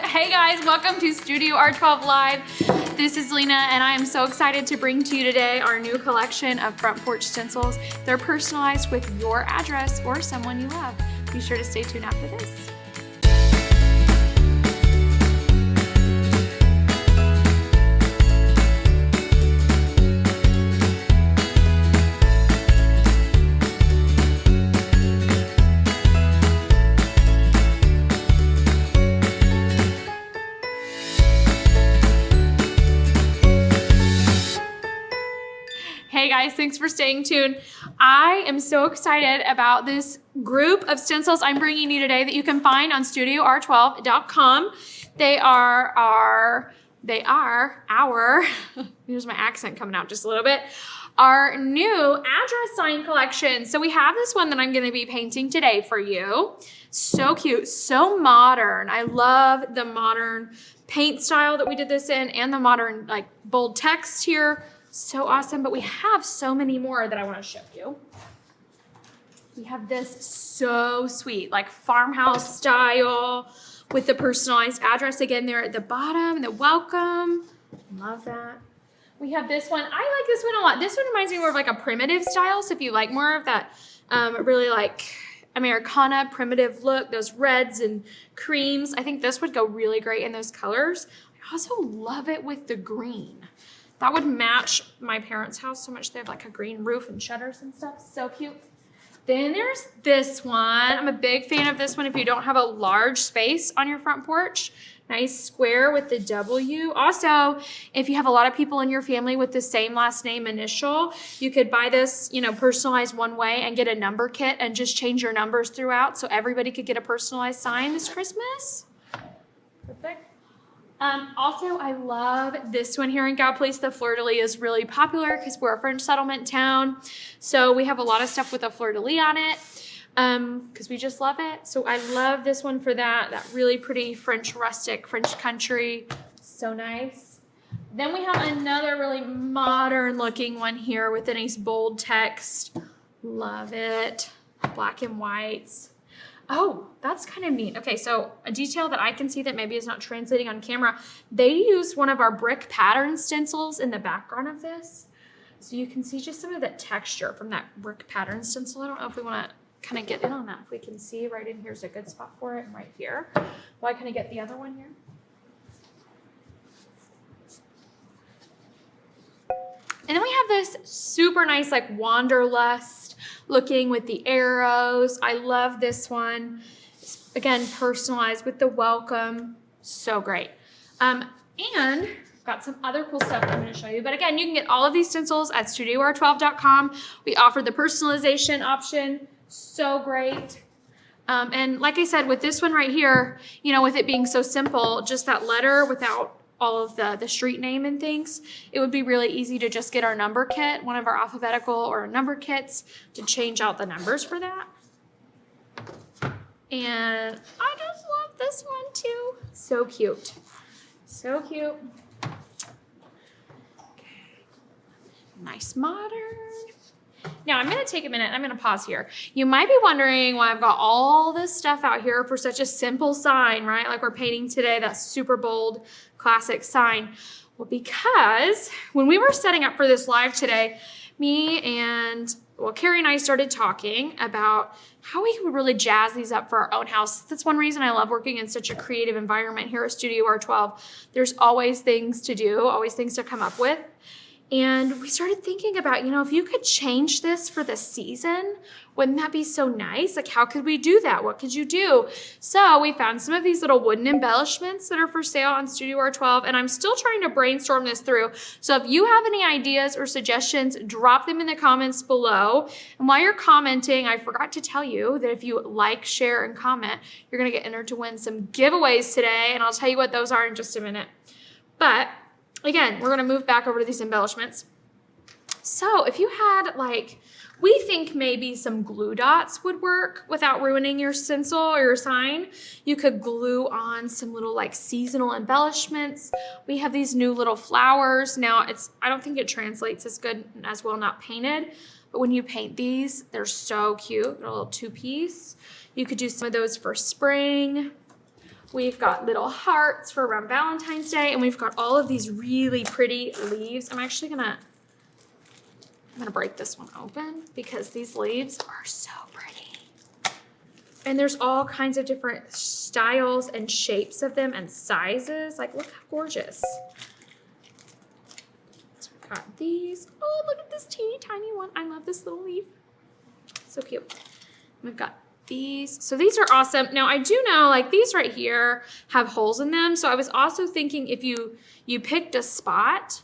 Hey guys, welcome to StudioR12 Live. This is Lena and I am so excited to bring to you today our new collection of front porch stencils. They're personalized with your address or someone you love. Be sure to stay tuned after this. Hey guys, thanks for staying tuned. I am so excited about this group of stencils I'm bringing you today that you can find on StudioR12.com. They are our, here's my accent coming out just a little bit, our new address sign collection. So we have this one that I'm gonna be painting today for you. So cute, so modern. I love the modern paint style that we did this in and the modern like bold text here. So awesome, but we have so many more that I want to show you. We have this so sweet, like farmhouse style with the personalized address again there at the bottom, the welcome. Love that. We have this one. I like this one a lot. This one reminds me more of like a primitive style. So if you like more of that really like Americana primitive look, those reds and creams, I think this would go really great in those colors. I also love it with the green. That would match my parents' house so much. They have like a green roof and shutters and stuff. So cute. Then there's this one. I'm a big fan of this one if you don't have a large space on your front porch. Nice square with the W. Also, if you have a lot of people in your family with the same last name initial, you could buy this, personalized one way and get a number kit and just change your numbers throughout so everybody could get a personalized sign this Christmas. Perfect. Also, I love this one here in Gallipolis. The fleur-de-lis is really popular because we're a French settlement town. So we have a lot of stuff with a fleur-de-lis on it because we just love it. So I love this one for that really pretty French rustic, French country. So nice. Then we have another really modern looking one here with a nice bold text. Love it. Black and whites. Oh, that's kind of neat. Okay, so a detail that I can see that maybe is not translating on camera, they used one of our brick pattern stencils in the background of this. So you can see just some of that texture from that brick pattern stencil. I don't know if we want to kind of get in on that. If we can see right in here's a good spot for it and right here. Well, I kind of get the other one here. And then we have this super nice like wanderlust looking with the arrows. I love this one. It's, again, personalized with the welcome. So great. And got some other cool stuff I'm going to show you. But again, you can get all of these stencils at StudioR12.com. We offer the personalization option. So great. And like I said, with this one right here, with it being so simple, just that letter without all of the street name and things, it would be really easy to just get our number kit, one of our alphabetical or number kits, to change out the numbers for that. And I just love this one too. So cute. So cute. Okay. Nice modern. Now I'm going to take a minute. I'm going to pause here. You might be wondering why I've got all this stuff out here for such a simple sign, right? Like we're painting today, that super bold classic sign. Well, because when we were setting up for this live today, Carrie and I started talking about how we could really jazz these up for our own house. That's one reason I love working in such a creative environment here at StudioR12. There's always things to do, always things to come up with. And we started thinking about, if you could change this for the season, wouldn't that be so nice? Like, how could we do that? What could you do? So we found some of these little wooden embellishments that are for sale on StudioR12, and I'm still trying to brainstorm this through. So if you have any ideas or suggestions, drop them in the comments below. And while you're commenting, I forgot to tell you that if you like, share, and comment, you're gonna get entered to win some giveaways today, and I'll tell you what those are in just a minute. But again, we're gonna move back over to these embellishments. So if you had we think maybe some glue dots would work without ruining your stencil or your sign. You could glue on some little seasonal embellishments. We have these new little flowers. Now I don't think it translates as good as well not painted, but when you paint these, they're so cute. They're a little two-piece. You could do some of those for spring. We've got little hearts for around Valentine's Day, and we've got all of these really pretty leaves. I'm actually gonna break this one open because these leaves are so pretty. And there's all kinds of different styles and shapes of them and sizes. Like, look how gorgeous. So we've got these. Oh, look at this teeny tiny one. I love this little leaf. So cute. We've got these. So these are awesome. Now I do know like these right here have holes in them. So I was also thinking if you picked a spot,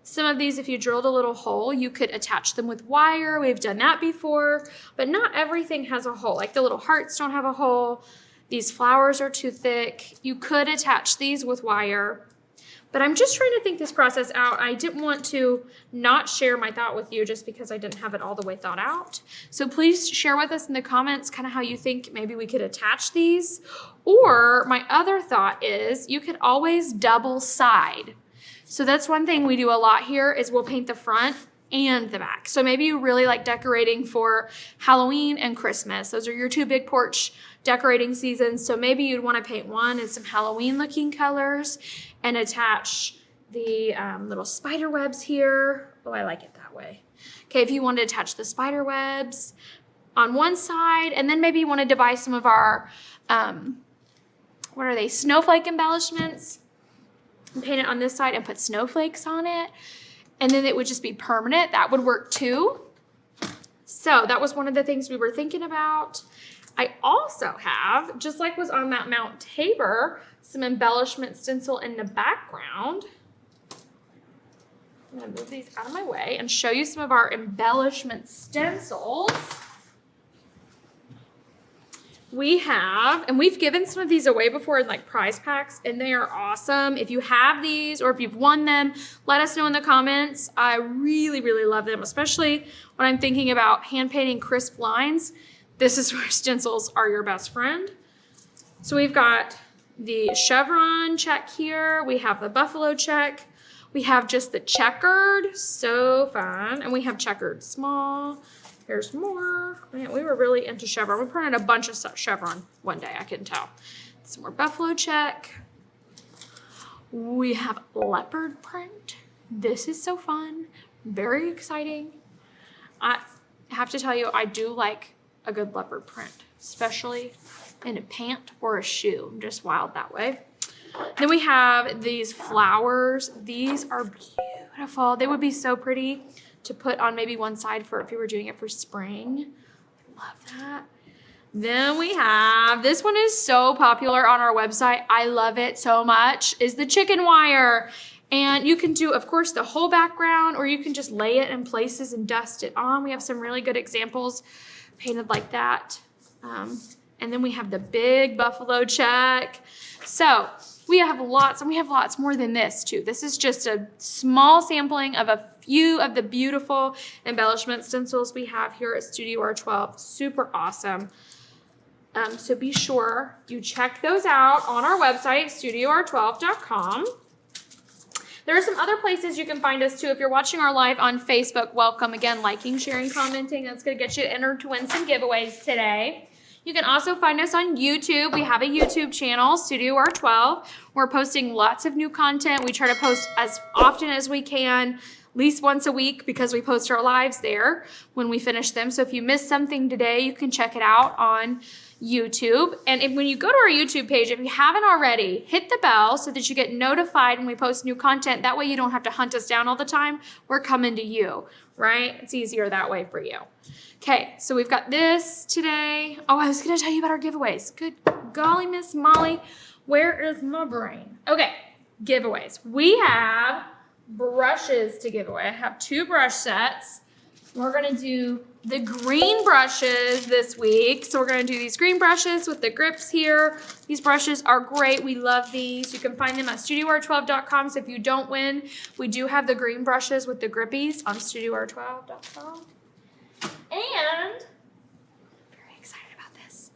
some of these, if you drilled a little hole, you could attach them with wire. We've done that before, but not everything has a hole. Like the little hearts don't have a hole. These flowers are too thick. You could attach these with wire. But I'm just trying to think this process out. I didn't want to not share my thought with you just because I didn't have it all the way thought out. So please share with us in the comments kind of how you think maybe we could attach these. Or my other thought is you could always double side. So that's one thing we do a lot here is we'll paint the front and the back. So maybe you really like decorating for Halloween and Christmas. Those are your two big porch decorating seasons. So maybe you'd want to paint one in some Halloween looking colors and attach the little spider webs here. Oh, I like it that way. Okay, if you want to attach the spider webs on one side, and then maybe you wanted to buy some of our, what are they, snowflake embellishments, and paint it on this side and put snowflakes on it. And then it would just be permanent. That would work too. So that was one of the things we were thinking about. I also have, just like was on that Mount Tabor, some embellishment stencil in the background. I'm gonna move these out of my way and show you some of our embellishment stencils. We have, and we've given some of these away before in like prize packs, and they are awesome. If you have these or if you've won them, let us know in the comments. I really, really love them, especially when I'm thinking about hand painting crisp lines. This is where stencils are your best friend. So we've got the chevron check here. We have the buffalo check. We have just the checkered, so fun. And we have checkered small. Here's more. Man, we were really into chevron. We printed a bunch of chevron one day, I can tell. Some more buffalo check. We have leopard print. This is so fun. Very exciting. I have to tell you, I do like a good leopard print, especially in a pant or a shoe. I'm just wild that way. Then we have these flowers. These are beautiful. They would be so pretty to put on maybe one side for if you were doing it for spring. Love that. Then we have, this one is so popular on our website. I love it so much, is the chicken wire. And you can do, of course, the whole background, or you can just lay it in places and dust it on. We have some really good examples painted like that. And then we have the big buffalo check. So we have lots, and we have lots more than this too. This is just a small sampling of a few of the beautiful embellishment stencils we have here at StudioR12. Super awesome. So be sure you check those out on our website, StudioR12.com. There are some other places you can find us too. If you're watching our live on Facebook, welcome. Again, liking, sharing, commenting. That's going to get you entered to win some giveaways today. You can also find us on YouTube. We have a YouTube channel, StudioR12. We're posting lots of new content. We try to post as often as we can, at least once a week, because we post our lives there when we finish them. So if you missed something today, you can check it out on YouTube. And when you go to our YouTube page, if you haven't already, hit the bell so that you get notified when we post new content. That way you don't have to hunt us down all the time. We're coming to you, right? It's easier that way for you. Okay, so we've got this today. Oh, I was gonna tell you about our giveaways. Good golly, Miss Molly, where is my brain? Okay, giveaways. We have brushes to give away. I have 2 brush sets. We're gonna do the green brushes this week. So we're gonna do these green brushes with the grips here. These brushes are great. We love these. You can find them at StudioR12.com. So if you don't win, we do have the green brushes with the grippies on StudioR12.com. And very excited about this.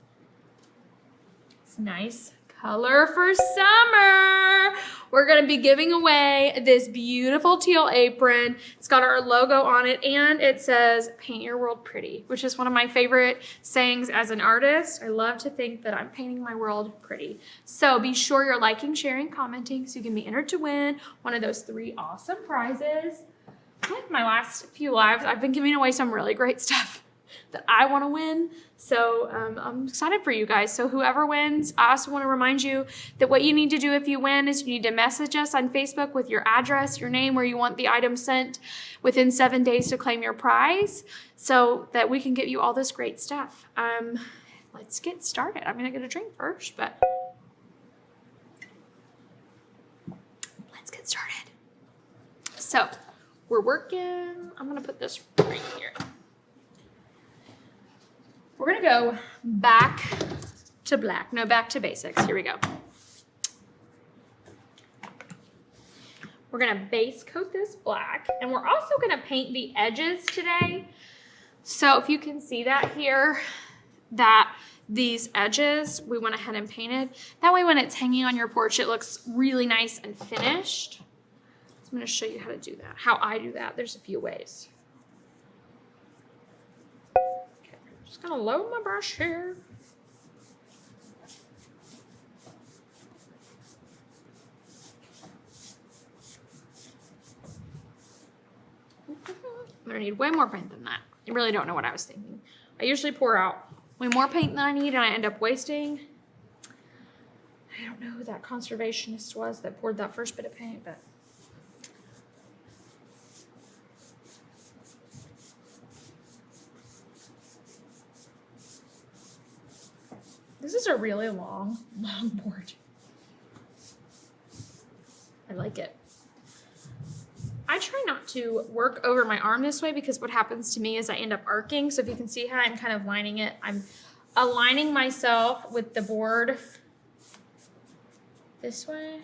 It's nice color for summer. We're gonna be giving away this beautiful teal apron. It's got our logo on it and it says, paint your world pretty, which is one of my favorite sayings as an artist. I love to think that I'm painting my world pretty. So be sure you're liking, sharing, commenting so you can be entered to win one of those 3 awesome prizes. Like my last few lives, I've been giving away some really great stuff that I want to win. So I'm excited for you guys. So whoever wins, I also want to remind you that what you need to do if you win is you need to message us on Facebook with your address, your name, where you want the item sent within 7 days to claim your prize so that we can get you all this great stuff. Let's get started. I'm going to get a drink first, but let's get started. So we're working. I'm going to put this right here. We're gonna go back to black. No, back to basics. Here we go. We're gonna base coat this black, and we're also gonna paint the edges today. So if you can see that here, that these edges, we went ahead and painted. That way when it's hanging on your porch, it looks really nice and finished. So I'm gonna show you how to do that, how I do that. There's a few ways. Just gonna load my brush here. I'm gonna need way more paint than that. I really don't know what I was thinking. I usually pour out way more paint than I need and I end up wasting. I don't know who that conservationist was that poured that first bit of paint, but this is a really long board. I like it. I try not to work over my arm this way because what happens to me is I end up arcing. So if you can see how I'm kind of lining it, I'm aligning myself with the board this way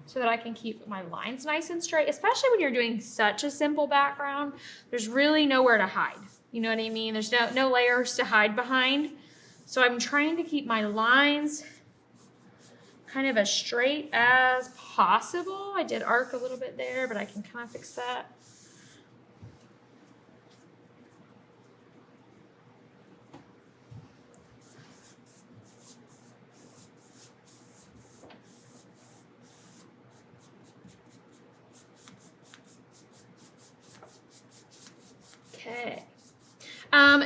so that I can keep my lines nice and straight, especially when you're doing such a simple background. There's really nowhere to hide. You know what I mean? There's no layers to hide behind. So I'm trying to keep my lines kind of as straight as possible. I did arc a little bit there, but I can kind of fix that. Okay.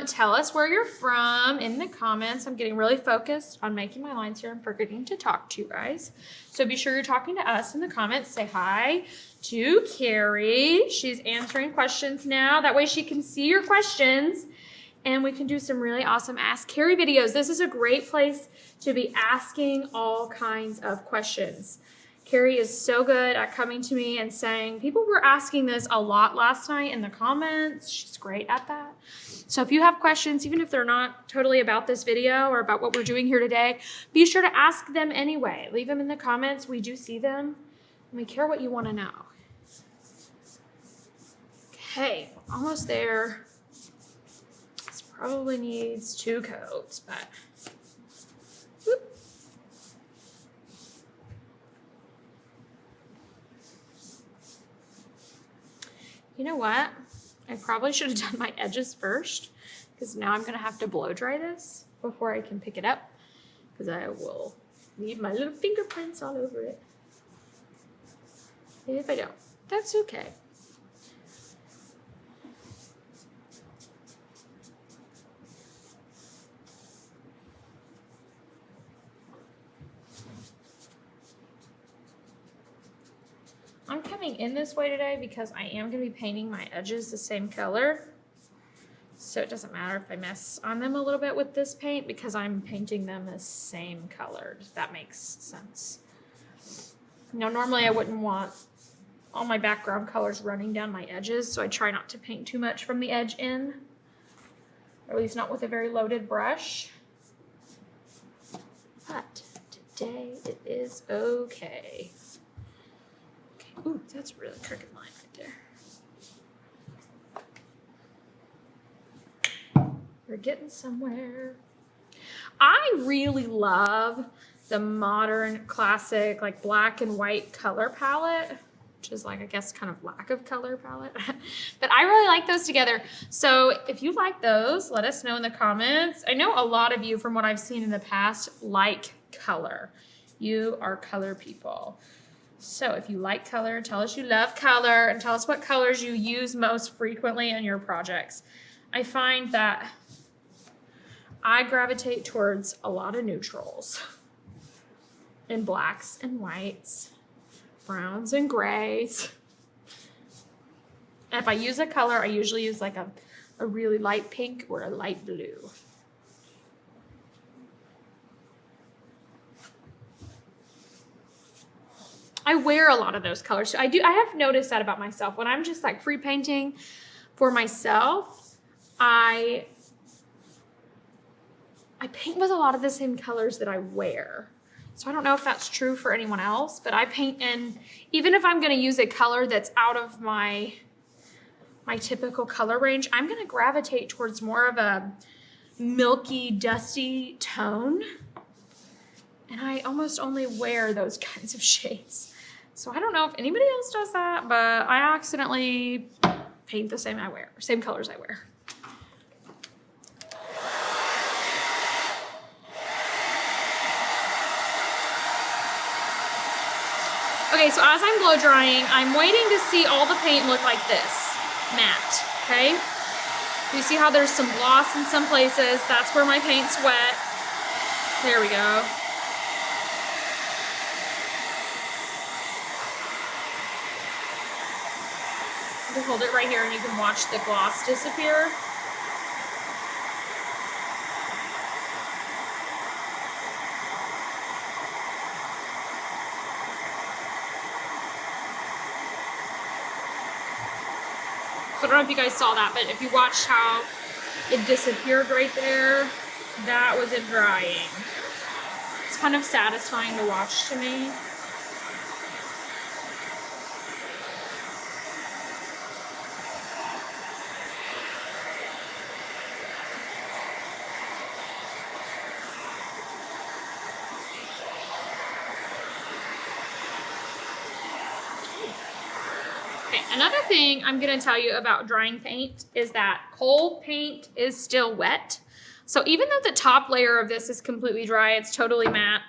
Tell us where you're from in the comments. I'm getting really focused on making my lines here. I'm forgetting to talk to you guys. So be sure you're talking to us in the comments. Say hi to Carrie. She's answering questions now. That way she can see your questions and we can do some really awesome Ask Carrie videos. This is a great place to be asking all kinds of questions. Carrie is so good at coming to me and saying, people were asking this a lot last night in the comments. She's great at that. So if you have questions, even if they're not totally about this video or about what we're doing here today, be sure to ask them anyway. Leave them in the comments. We do see them and we care what you want to know. Okay, almost there. This probably needs 2 coats, but whoop. You know what? I probably should have done my edges first because now I'm going to have to blow dry this before I can pick it up because I will leave my little fingerprints all over it. Maybe if I don't, that's okay. I'm coming in this way today because I am going to be painting my edges the same color. So it doesn't matter if I mess on them a little bit with this paint because I'm painting them the same color. If that makes sense. Now, normally I wouldn't want all my background colors running down my edges, so I try not to paint too much from the edge in, or at least not with a very loaded brush. But today it is okay. Ooh, that's a really crooked line right there. We're getting somewhere. I really love the modern classic like black and white color palette, which is like, I guess, kind of lack of color palette. But I really like those together. So if you like those, let us know in the comments. I know a lot of you, from what I've seen in the past, like color. You are color people. So if you like color, tell us you love color and tell us what colors you use most frequently in your projects. I find that I gravitate towards a lot of neutrals and blacks and whites, browns and grays. And if I use a color, I usually use like a really light pink or a light blue. I wear a lot of those colors. So I have noticed that about myself. When I'm just like free painting for myself, I paint with a lot of the same colors that I wear. So I don't know if that's true for anyone else, but I paint in, even if I'm gonna use a color that's out of my typical color range, I'm gonna gravitate towards more of a milky, dusty tone. And I almost only wear those kinds of shades. So I don't know if anybody else does that, but I accidentally paint the same colors I wear. Okay, so as I'm blow drying, I'm waiting to see all the paint look like this, matte, okay? You see how there's some gloss in some places? That's where my paint's wet. There we go. You can hold it right here and you can watch the gloss disappear. So I don't know if you guys saw that, but if you watched how it disappeared right there, that was it drying. It's kind of satisfying to watch to me. Another thing I'm going to tell you about drying paint is that cold paint is still wet. So even though the top layer of this is completely dry, it's totally matte.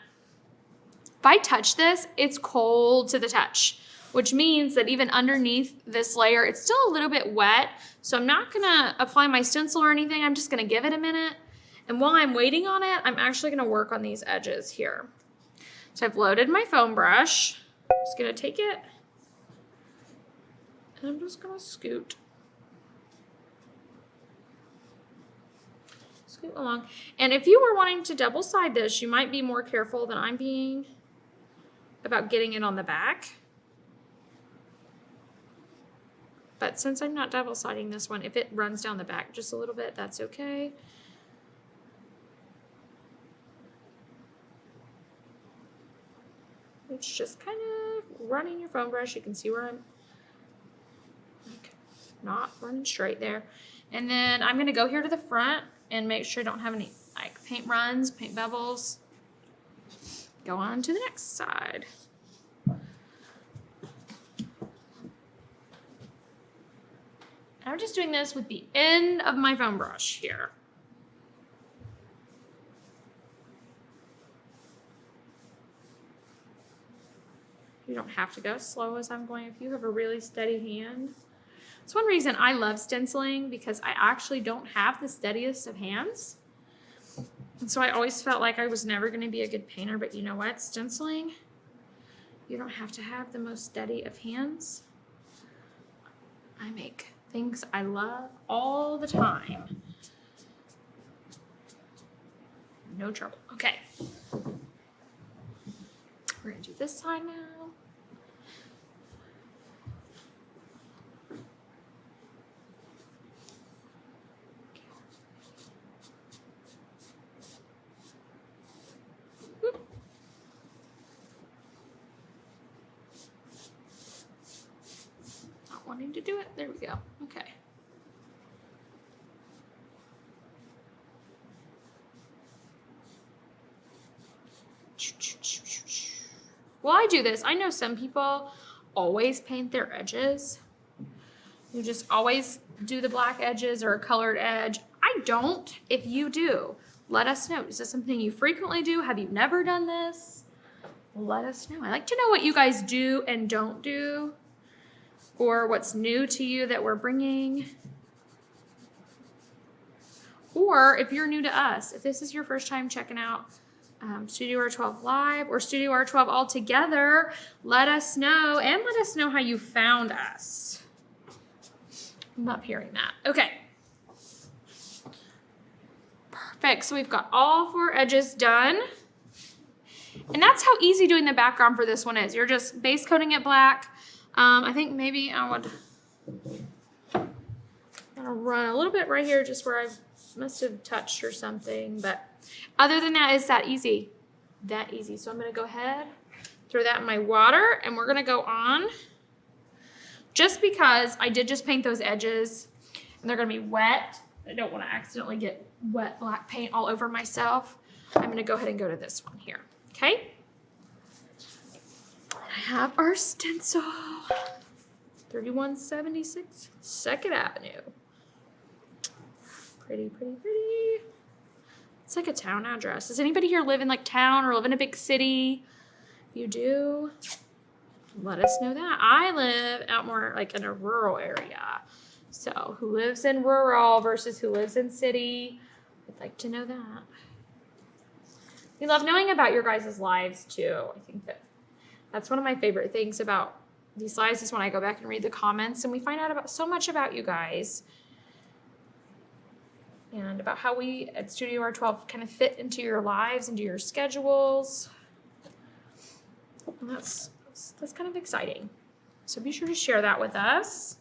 If I touch this, it's cold to the touch, which means that even underneath this layer, it's still a little bit wet. So I'm not going to apply my stencil or anything. I'm just going to give it a minute. And while I'm waiting on it, I'm actually going to work on these edges here. So I've loaded my foam brush. I'm just going to take it. And I'm just gonna scoot along. And if you were wanting to double side this, you might be more careful than I'm being about getting it on the back. But since I'm not double siding this one, if it runs down the back just a little bit, that's okay. It's just kind of running your foam brush. You can see where I'm not running straight there. And then I'm going to go here to the front and make sure I don't have any like paint runs, paint bubbles. Go on to the next side. I'm just doing this with the end of my foam brush here. You don't have to go as slow as I'm going if you have a really steady hand. It's one reason I love stenciling, because I actually don't have the steadiest of hands. And so I always felt like I was never going to be a good painter, but you know what? Stenciling, you don't have to have the most steady of hands. I make things I love all the time. No trouble. Okay. We're going to do this side now. Wanting to do it. There we go. Okay. while I do this, I know some people always paint their edges. You just always do the black edges or a colored edge. I don't. If you do, let us know. Is this something you frequently do? Have you never done this? Let us know. I like to know what you guys do and don't do, or what's new to you that we're bringing. Or if you're new to us, if this is your first time checking out StudioR12 Live or StudioR12 altogether, let us know, and let us know how you found us. I'm not hearing that. Okay. Perfect. So we've got all 4 edges done. And that's how easy doing the background for this one is. You're just base coating it black. I think maybe I would run a little bit right here just where I must have touched or something. But other than that, it's that easy. That easy. So I'm going to go ahead, throw that in my water, and we're going to go on. Just because I did just paint those edges and they're going to be wet. I don't want to accidentally get wet black paint all over myself. I'm going to go ahead and go to this one here. Okay. I have our stencil. 3176 2nd Avenue. Pretty, pretty, pretty. It's like a town address. Does anybody here live in like town or live in a big city? If you do, let us know that. I live out more like in a rural area. So who lives in rural versus who lives in city? I'd like to know that. We love knowing about your guys' lives too. I think that's one of my favorite things about these lives is when I go back and read the comments and we find out about so much about you guys and about how we at StudioR12 kind of fit into your lives, into your schedules. And that's kind of exciting. So be sure to share that with us.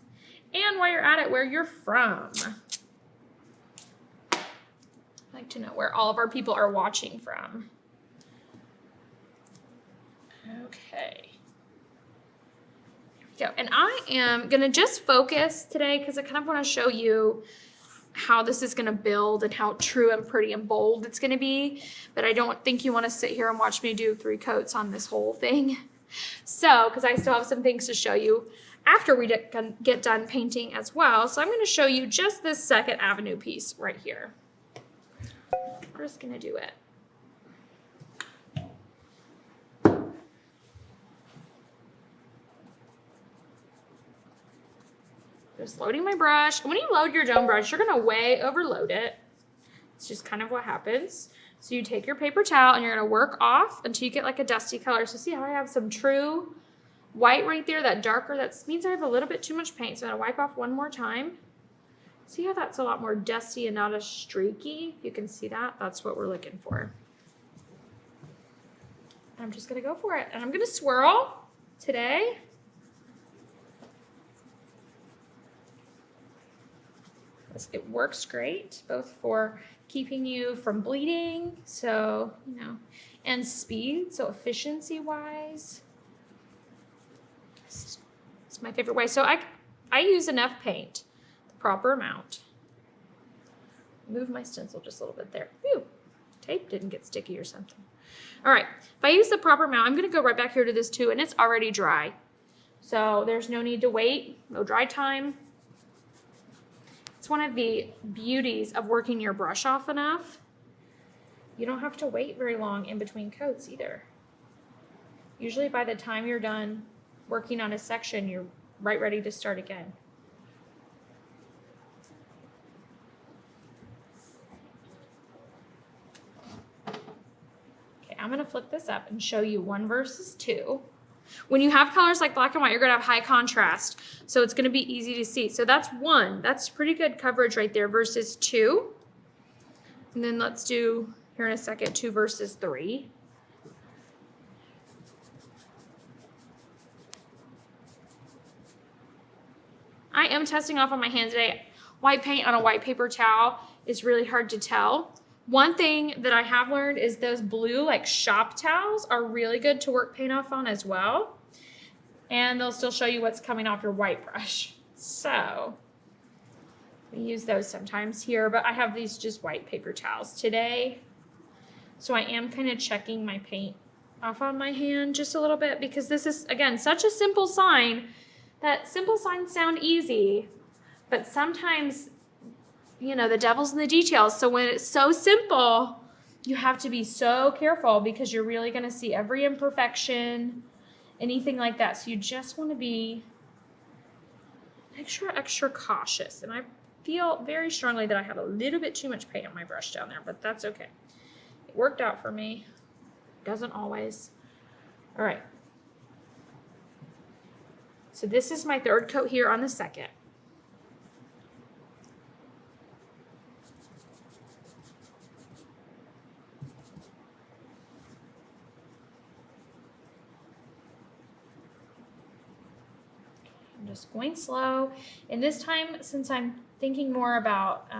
And while you're at it, where you're from. I'd like to know where all of our people are watching from. Okay. Here we go. And I am going to just focus today because I kind of want to show you how this is going to build and how true and pretty and bold it's going to be. But I don't think you want to sit here and watch me do 3 coats on this whole thing. So, because I still have some things to show you after we get done painting as well. So I'm going to show you just this 2nd Avenue piece right here. We're just going to do it. Just loading my brush. When you load your dome brush, you're going to way overload it. It's just kind of what happens. So you take your paper towel and you're going to work off until you get like a dusty color. So see how I have some true white right there, that darker, that means I have a little bit too much paint. So I'm going to wipe off one more time. See how that's a lot more dusty and not as streaky? You can see that. That's what we're looking for. I'm just going to go for it. And I'm going to swirl today. It works great, both for keeping you from bleeding, so, you know, and speed, so efficiency-wise. It's my favorite way. So I use enough paint, the proper amount. Move my stencil just a little bit there. Phew, tape didn't get sticky or something. All right, if I use the proper amount, I'm going to go right back here to this too, and it's already dry. So there's no need to wait, no dry time. It's one of the beauties of working your brush off enough. You don't have to wait very long in between coats either. Usually by the time you're done working on a section, you're right ready to start again. Okay, I'm gonna flip this up and show you 1 versus 2. When you have colors like black and white, you're gonna have high contrast, so it's gonna be easy to see. So that's 1, that's pretty good coverage right there, versus 2. And then let's do, here in a second, 2 versus 3. I am testing off on my hands today. White paint on a white paper towel is really hard to tell. One thing that I have learned is those blue like shop towels are really good to work paint off on as well. And they'll still show you what's coming off your white brush. So we use those sometimes here, but I have these just white paper towels today. So I am kind of checking my paint off on my hand just a little bit because this is, again, such a simple sign. That simple signs sound easy, but sometimes, you know, the devil's in the details. So when it's so simple, you have to be so careful because you're really going to see every imperfection, anything like that. So you just want to be extra cautious. And I feel very strongly that I have a little bit too much paint on my brush down there, but that's okay. It worked out for me. Doesn't always. All right. So this is my third coat here on the second. I'm just going slow. And this time, since I'm thinking more about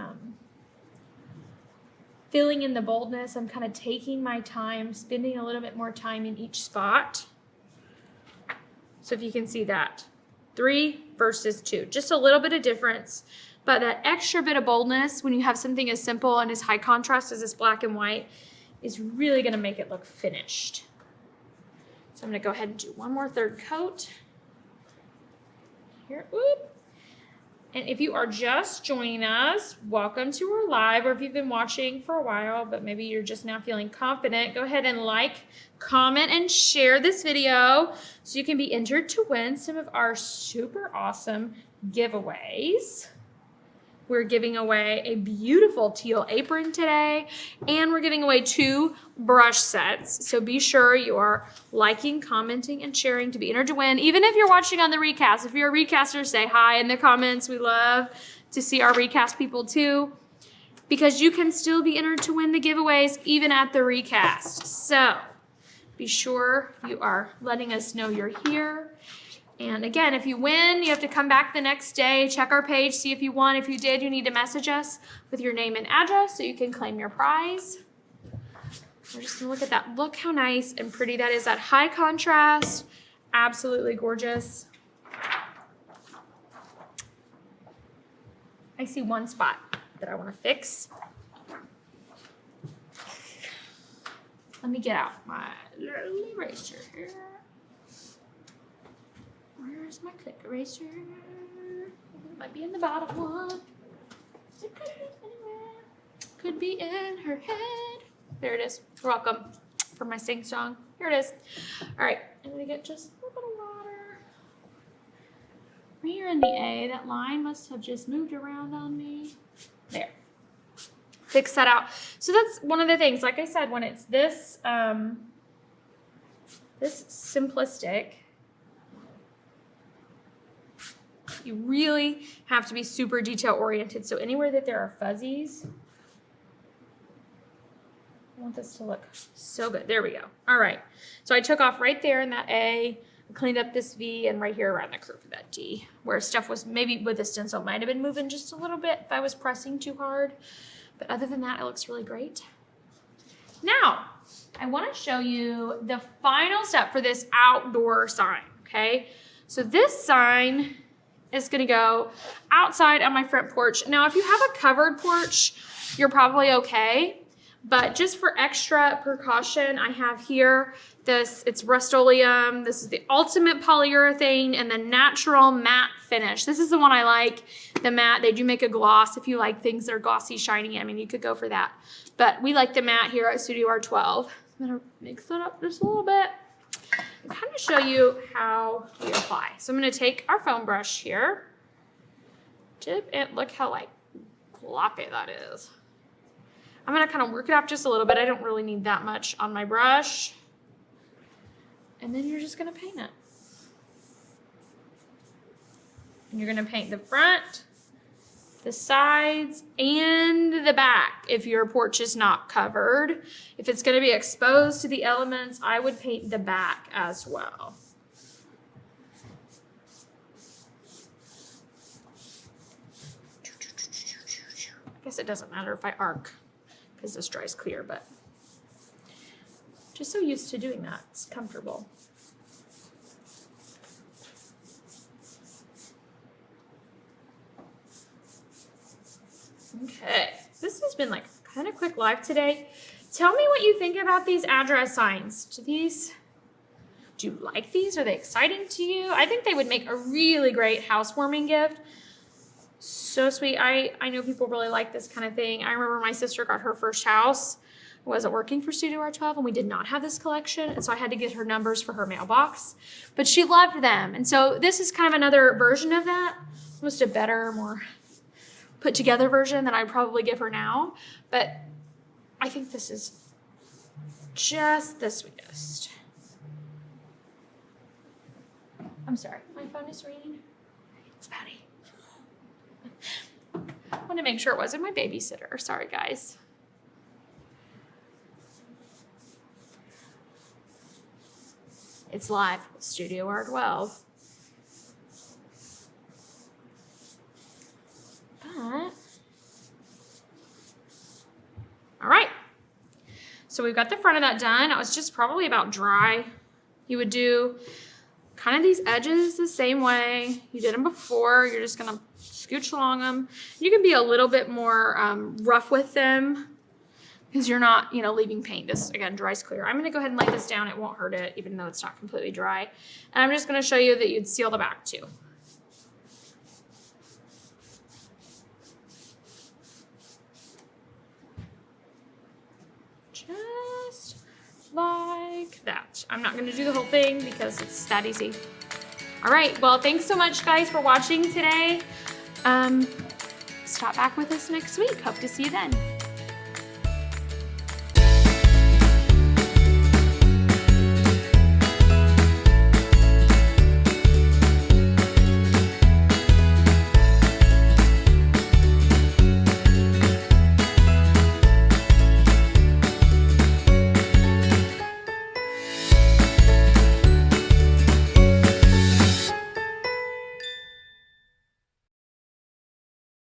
filling in the boldness, I'm kind of taking my time, spending a little bit more time in each spot. So if you can see that, 3 versus 2, just a little bit of difference, but that extra bit of boldness when you have something as simple and as high contrast as this black and white is really gonna make it look finished. So I'm gonna go ahead and do one more third coat. Here, whoop. And if you are just joining us, welcome to our live, or if you've been watching for a while, but maybe you're just now feeling confident, go ahead and like, comment, and share this video so you can be entered to win some of our super awesome giveaways. We're giving away a beautiful teal apron today, and we're giving away 2 brush sets. So be sure you are liking, commenting, and sharing to be entered to win. Even if you're watching on the recast, if you're a recaster, say hi in the comments. We love to see our recast people too, because you can still be entered to win the giveaways even at the recast. So be sure you are letting us know you're here. And again, if you win, you have to come back the next day, check our page, see if you won. If you did, you need to message us with your name and address so you can claim your prize. We're just gonna look at that. Look how nice and pretty that is. That high contrast, absolutely gorgeous. I see one spot that I wanna fix. Let me get out my little eraser here. Where's my Clic Eraser? It might be in the bottom one. It could be anywhere. Could be in her head. There it is. You're welcome for my sing song. Here it is. All right, I'm gonna get just a little bit of water. Right here in the A, that line must have just moved around on me. There. Fix that out. So that's one of the things, like I said, when it's this, this simplistic, you really have to be super detail oriented. So anywhere that there are fuzzies, I want this to look so good. There we go. All right. So I took off right there in that A, cleaned up this V, and right here around the curve of that D, where stuff was maybe with the stencil might have been moving just a little bit if I was pressing too hard. But other than that, it looks really great. Now, I want to show you the final step for this outdoor sign, okay? So this sign is gonna go outside on my front porch. Now, if you have a covered porch, you're probably okay. But just for extra precaution, I have here this, it's Rust-Oleum. This is the Ultimate Polyurethane and the Natural Matte Finish. This is the one I like, the matte. They do make a gloss if you like things that are glossy, shiny. I mean, you could go for that. But we like the matte here at StudioR12. I'm gonna mix it up just a little bit and kind of show you how we apply. So I'm gonna take our foam brush here, dip it, look how like gloppy that is. I'm gonna kind of work it off just a little bit. I don't really need that much on my brush. And then you're just gonna paint it. And you're gonna paint the front, the sides, and the back if your porch is not covered. If it's gonna be exposed to the elements, I would paint the back as well. I guess it doesn't matter if I arc because this dries clear, but just so used to doing that, it's comfortable. Okay, this has been like kind of quick live today. Tell me what you think about these address signs. Do you like these? Are they exciting to you? I think they would make a really great housewarming gift. So sweet. I know people really like this kind of thing. I remember my sister got her first house. I wasn't working for StudioR12 and we did not have this collection. And so I had to get her numbers for her mailbox, but she loved them. And so this is kind of another version of that. Almost a better, more put together version than I'd probably give her now. But I think this is just the sweetest. I'm sorry, my phone is ringing. It's Patty. I want to make sure it wasn't my babysitter. Sorry, guys. It's live with StudioR12. But, all right. So we've got the front of that done. It was just probably about dry. You would do kind of these edges the same way you did them before. You're just gonna scooch along them. You can be a little bit more rough with them because you're not, leaving paint. This, again, dries clear. I'm gonna go ahead and lay this down. It won't hurt it, even though it's not completely dry. And I'm just gonna show you that you'd seal the back too. Just like that. I'm not gonna do the whole thing because it's that easy. All right, well, thanks so much, guys, for watching today. Stop back with us next week. Hope to see you then.